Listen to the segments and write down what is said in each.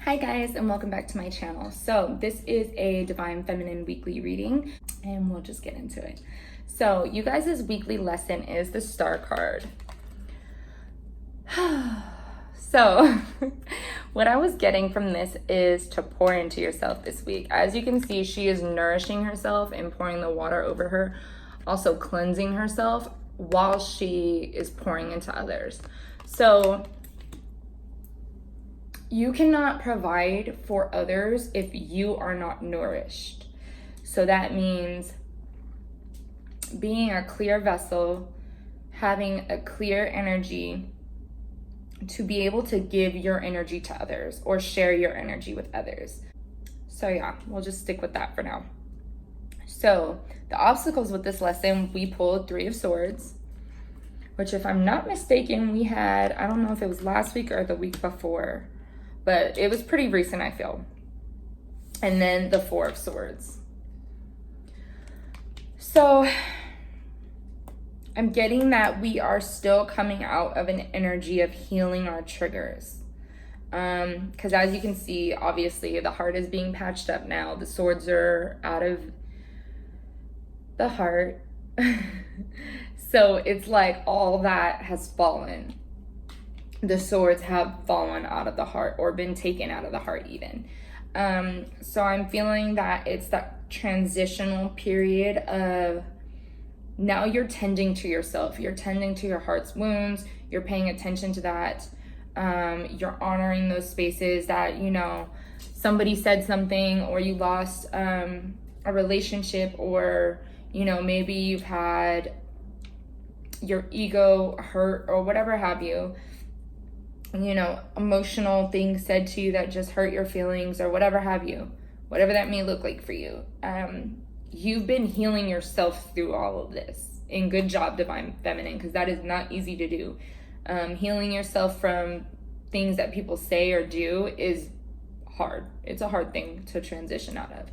Hi guys, and welcome back to my channel. So this is a Divine Feminine weekly reading, and we'll just get into it. So you guys' weekly lesson is the Star card. So what I was getting from this is to pour into yourself this week. As you can see, she is nourishing herself and pouring the water over her, also cleansing herself while she is pouring into others. So you cannot provide for others if you are not nourished. So that means being a clear vessel, having a clear energy to be able to give your energy to others or share your energy with others. So yeah, we'll just stick with that for now. So the obstacles with this lesson, we pulled Three of Swords, which if I'm not mistaken, we had, I don't know if it was last week or the week before, but it was pretty recent, I feel. And then the Four of Swords. So I'm getting that we are still coming out of an energy of healing our triggers. Because as you can see, obviously the heart is being patched up now. The swords are out of the heart. So it's like all that has fallen. The swords have fallen out of the heart or been taken out of the heart even. So I'm feeling that it's that transitional period of now you're tending to yourself. You're tending to your heart's wounds. You're paying attention to that. You're honoring those spaces that, you know, somebody said something or you lost a relationship, or, you know, maybe you've had your ego hurt or whatever have you. You know, emotional things said to you that just hurt your feelings or whatever have you, whatever that may look like for you. You've been healing yourself through all of this. And good job, Divine Feminine, because that is not easy to do. Healing yourself from things that people say or do is hard. It's a hard thing to transition out of.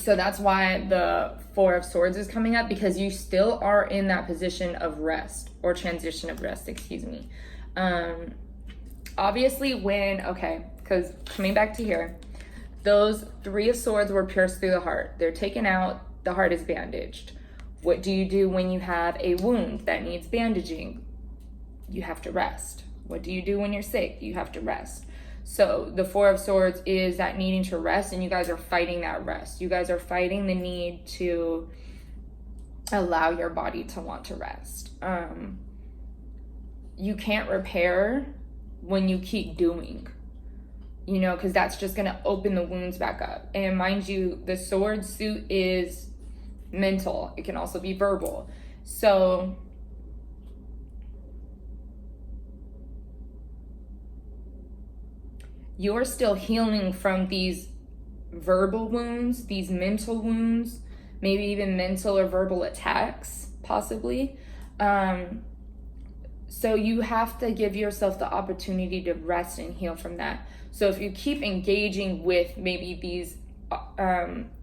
So that's why the Four of Swords is coming up, because you still are in that position of rest, or transition of rest, excuse me. Obviously because coming back to here, those Three of Swords were pierced through the heart. They're taken out, the heart is bandaged. What do you do when you have a wound that needs bandaging? You have to rest. What do you do when you're sick? You have to rest. So the Four of Swords is that needing to rest, and you guys are fighting that rest. You guys are fighting the need to allow your body to want to rest. You can't repair when you keep doing, you know, because that's just going to open the wounds back up. And mind you, the sword suit is mental. It can also be verbal. So you're still healing from these verbal wounds, these mental wounds, maybe even mental or verbal attacks, possibly. So you have to give yourself the opportunity to rest and heal from that. So if you keep engaging with maybe these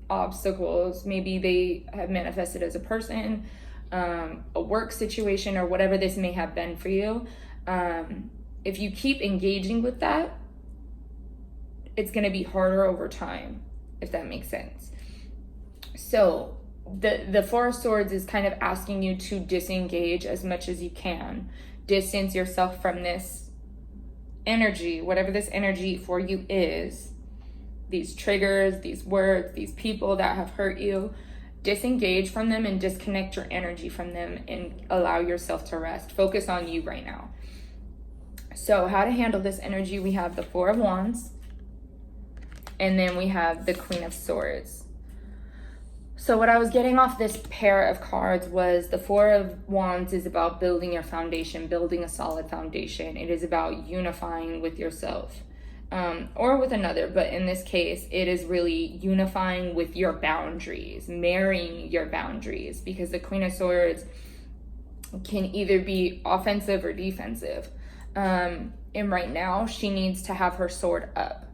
obstacles, maybe they have manifested as a person, a work situation, or whatever this may have been for you. If you keep engaging with that, it's going to be harder over time, if that makes sense. So the Four of Swords is kind of asking you to disengage as much as you can. Distance yourself from this energy, whatever this energy for you is, these triggers, these words, these people that have hurt you. Disengage from them and disconnect your energy from them and allow yourself to rest. Focus on you right now. So how to handle this energy, we have the Four of Wands, and then we have the Queen of Swords. So what I was getting off this pair of cards was the Four of Wands is about building your foundation, building a solid foundation. It is about unifying with yourself, or with another. But in this case, it is really unifying with your boundaries, marrying your boundaries, because the Queen of Swords can either be offensive or defensive. And right now, she needs to have her sword up,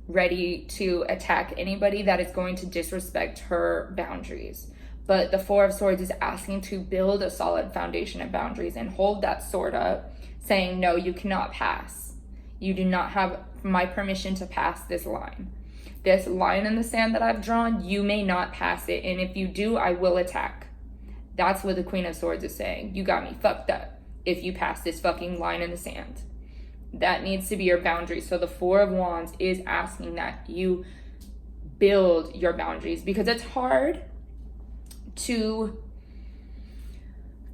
ready to attack anybody that is going to disrespect her boundaries. But the Four of Swords is asking to build a solid foundation of boundaries and hold that sword up, saying, no, you cannot pass. You do not have my permission to pass this line. This line in the sand that I've drawn, you may not pass it. And if you do, I will attack. That's what the Queen of Swords is saying. You got me fucked up if you pass this fucking line in the sand. That needs to be your boundary. So the Four of Wands is asking that you build your boundaries, because it's hard to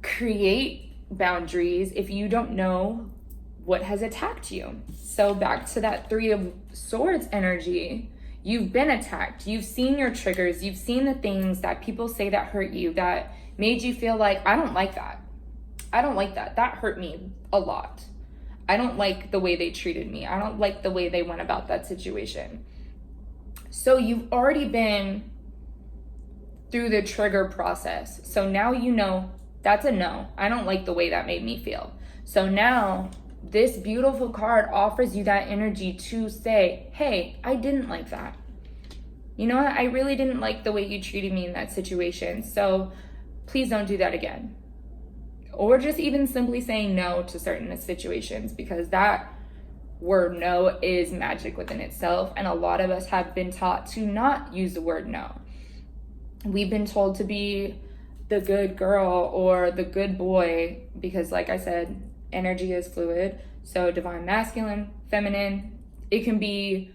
create boundaries if you don't know what has attacked you. So back to that Three of Swords energy, you've been attacked. You've seen your triggers. You've seen the things that people say that hurt you, that made you feel like, I don't like that. I don't like that. That hurt me a lot. I don't like the way they treated me. I don't like the way they went about that situation. So you've already been through the trigger process. So now you know that's a no. I don't like the way that made me feel. So now this beautiful card offers you that energy to say, hey, I didn't like that. You know what? I really didn't like the way you treated me in that situation. So please don't do that again. Or just even simply saying no to certain situations, because that word no is magic within itself. And a lot of us have been taught to not use the word no. We've been told to be the good girl or the good boy, because like I said, energy is fluid. So divine masculine, feminine, it can be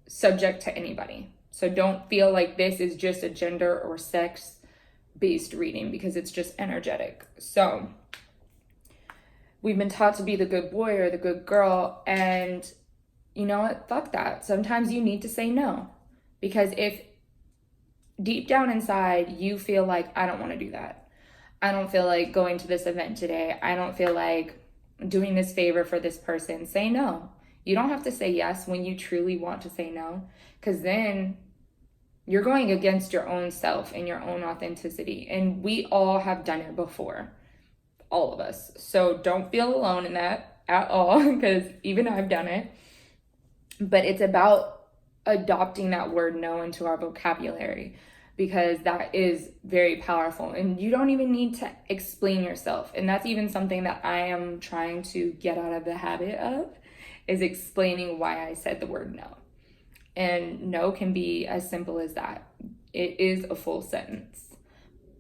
subject to anybody. So don't feel like this is just a gender or sex based reading, because it's just energetic. So we've been taught to be the good boy or the good girl, and you know what? Fuck that. Sometimes you need to say no, because if deep down inside you feel like, I don't want to do that, I don't feel like going to this event today, I don't feel like doing this favor for this person, say no. You don't have to say yes when you truly want to say no, because then you're going against your own self and your own authenticity. And we all have done it before, all of us. So don't feel alone in that at all, because even I've done it. But it's about adopting that word no into our vocabulary, because that is very powerful. And you don't even need to explain yourself. And that's even something that I am trying to get out of the habit of, is explaining why I said the word no. And no can be as simple as that. It is a full sentence.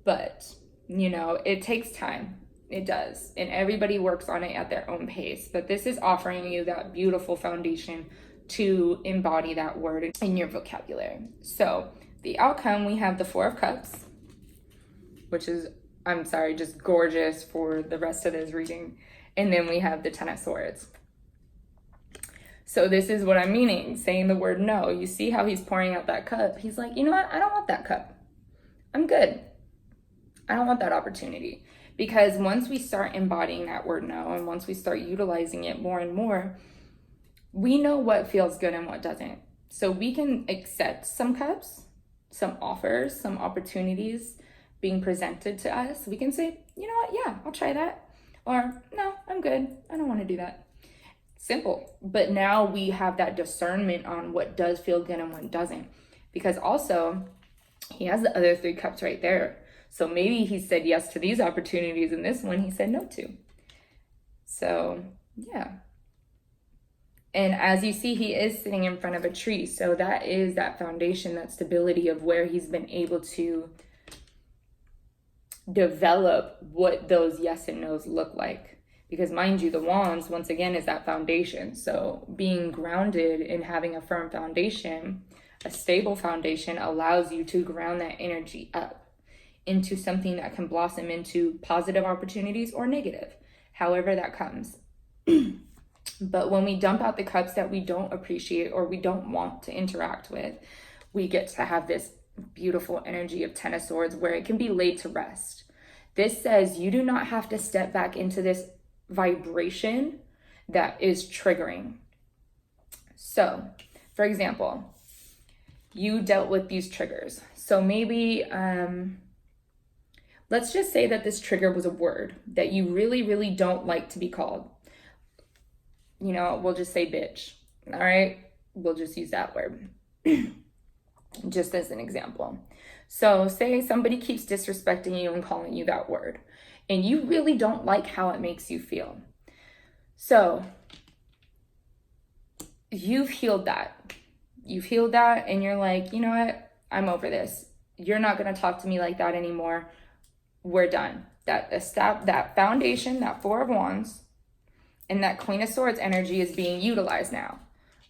But, you know, it takes time. It does. And everybody works on it at their own pace. But this is offering you that beautiful foundation to embody that word in your vocabulary. So the outcome, we have the Four of Cups, which is, I'm sorry, just gorgeous for the rest of this reading. And then we have the Ten of Swords. So this is what I'm meaning, saying the word no. You see how he's pouring out that cup. He's like, you know what? I don't want that cup. I'm good. I don't want that opportunity. Because once we start embodying that word no, and once we start utilizing it more and more, we know what feels good and what doesn't. So we can accept some cups, some offers, some opportunities being presented to us. We can say, you know what? Yeah, I'll try that. Or no, I'm good. I don't want to do that. Simple. But now we have that discernment on what does feel good and what doesn't. Because also, he has the other three cups right there. So maybe he said yes to these opportunities, and this one he said no to. So, yeah. And as you see, he is sitting in front of a tree. So that is that foundation, that stability of where he's been able to develop what those yes and no's look like. Because mind you, the wands, once again, is that foundation. So being grounded and having a firm foundation, a stable foundation, allows you to ground that energy up into something that can blossom into positive opportunities or negative, however that comes. But when we dump out the cups that we don't appreciate or we don't want to interact with, we get to have this beautiful energy of Ten of Swords where it can be laid to rest. This says you do not have to step back into this vibration that is triggering. So, for example, you dealt with these triggers. So maybe, let's just say that this trigger was a word that you really, really don't like to be called. You know, we'll just say bitch. All right? We'll just use that word. Just as an example. So say somebody keeps disrespecting you and calling you that word, and you really don't like how it makes you feel. So you've healed that. You've healed that, and you're like, you know what? I'm over this. You're not going to talk to me like that anymore. We're done. That foundation, that Four of Wands, and that Queen of Swords energy is being utilized now,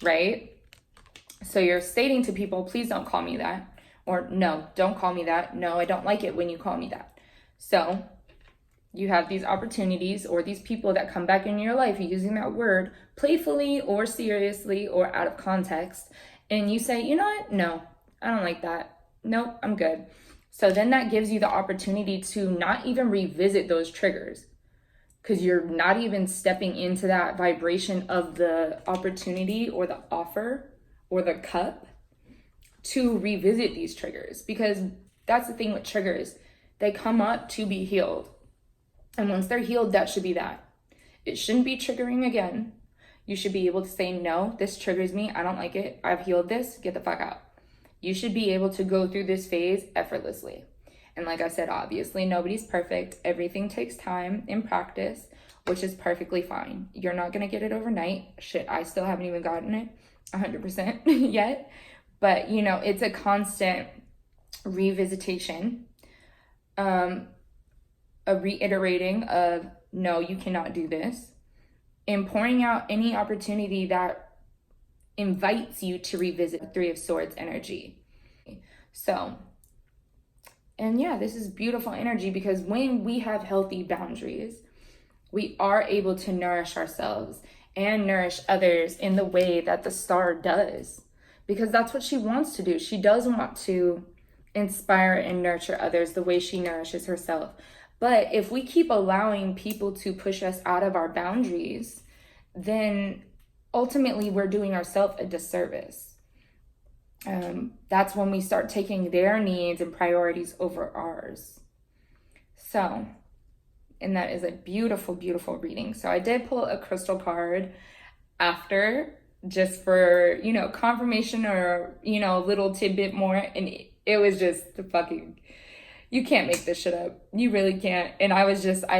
right? So you're stating to people, please don't call me that. Or no, don't call me that. No, I don't like it when you call me that. So you have these opportunities or these people that come back in your life using that word playfully or seriously or out of context. And you say, you know what? No, I don't like that. Nope, I'm good. So then that gives you the opportunity to not even revisit those triggers, because you're not even stepping into that vibration of the opportunity or the offer or the cup to revisit these triggers. Because that's the thing with triggers. They come up to be healed. And once they're healed, that should be that. It shouldn't be triggering again. You should be able to say, no, this triggers me. I don't like it. I've healed this. Get the fuck out. You should be able to go through this phase effortlessly. And like I said, obviously, nobody's perfect. Everything takes time and practice, which is perfectly fine. You're not going to get it overnight. Shit, I still haven't even gotten it 100% yet. But, you know, it's a constant revisitation, a reiterating of, no, you cannot do this, and pouring out any opportunity that invites you to revisit Three of Swords energy. So, and yeah, this is beautiful energy, because when we have healthy boundaries, we are able to nourish ourselves and nourish others in the way that the star does, because that's what she wants to do. She does want to inspire and nurture others the way she nourishes herself. But if we keep allowing people to push us out of our boundaries, then ultimately we're doing ourselves a disservice. That's when we start taking their needs and priorities over ours. So, and that is a beautiful, beautiful reading. So I did pull a crystal card after, just for, you know, confirmation or, you know, a little tidbit more. And it was just the fucking, you can't make this shit up. You really can't. And I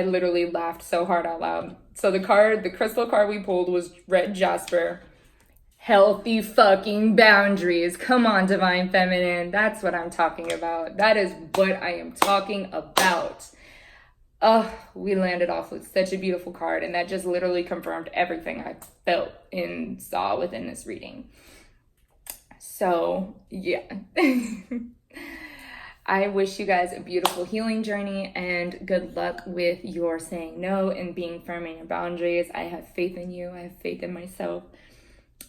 literally laughed so hard out loud. So the crystal card we pulled was Red Jasper. Healthy fucking boundaries. Come on, Divine Feminine. That's what I'm talking about. That is what I am talking about. Oh, we landed off with such a beautiful card. And that just literally confirmed everything I felt and saw within this reading. So, yeah. I wish you guys a beautiful healing journey and good luck with your saying no and being firm in your boundaries. I have faith in you. I have faith in myself.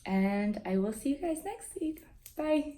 And I will see you guys next week. Bye.